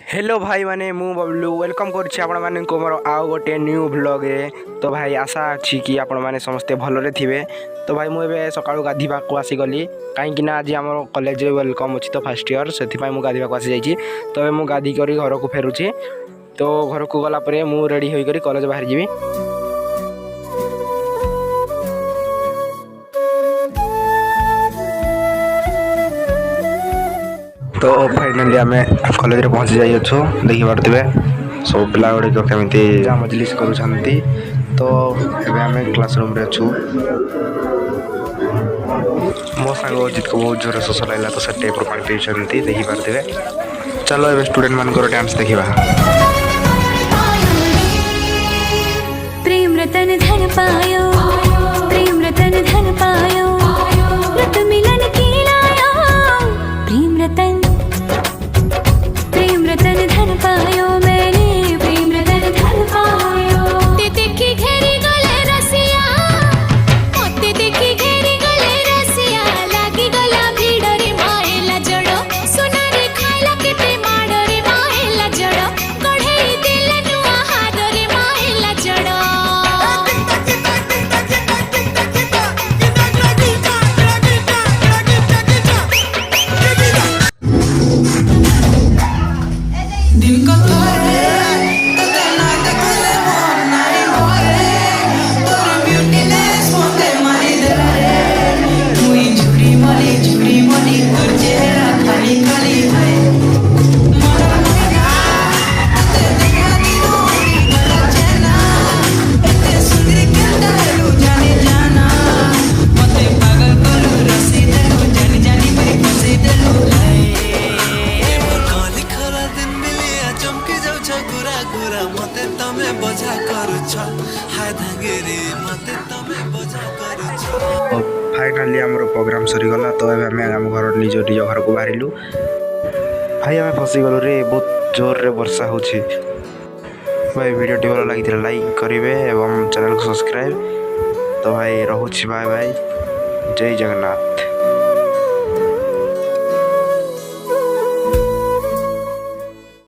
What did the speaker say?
Hello भाई माने मु बबलू वेलकम करुच्ची आपण माने को मोर आउ गोटे न्यू व्लॉग रे। तो भाई आशा अच्छी कि आपण माने समस्ते भलरे थिबे। तो भाई मुझे सकाळू गाधीबा को आसी गली कहीं ना आज आम कॉलेज वेलकम अच्छी तो फर्स्ट इयर से मुझे गाधीबा को आसी जाइए। तो मुझे गाधी कर घर को फेरुची। तो घर को गलापर मु रेडी होकर कॉलेज बाहर जी। तो फाइनाली आम कॉलेज पहुँची जाइछु देखिपे सब पिला गुड़िक केमी मजलिस कर। तो ये आम क्लासरूम अच्छु मो सांग अजित को बहुत जोर शोष लगे तो से टेप पानी पीछे देखिपे। चलो ये स्टूडेंट मान डांस देखा। प्रेम रतन धन पायो, प्रेम रतन धन पायो, रत मिलन की लायो। प्रेम रतन धन पायो, मैंने प्रेम रतन धन पायो। ते देखी घेरी गले रसिया, मोते देखी घेरी गले रसिया। लागी गला भीड़ रे माएला जड़ो, सुना रे खाइला केते माड़ रे माएला जड़ो। कढ़ेई देला नुआ हाथ रे माएला जड़ो। दिन का तारे ततना तकले मोर नाई होए तोर ब्यूटीनेस मोते मारी दरे मुई झुरी मली तोर चेहरा खाली खाली है मोरा लगा ते दीवानी होई गला चेना ते सुंदर केंदा लू जाने जाना मते पागल करू रसी देलू जानी जानी मेरी फसे देलू है चमकी जाऊछ गुरा गुरा मते तमे बजा करूछ हाय धांगेरे मते तमे बजा करूछ। फाइनाली आम प्रोग्राम सरीगला। तो आम आम घर निज घर को बाहरिलु। भाई आम फसीगलु रे बहुत जोर रे वर्षा हो। भाई वीडियो टी भल लगी लाइक करेंगे एवं चैनल को सब्सक्राइब। तो भाई रोची बाय बाय, जय जगन्नाथ।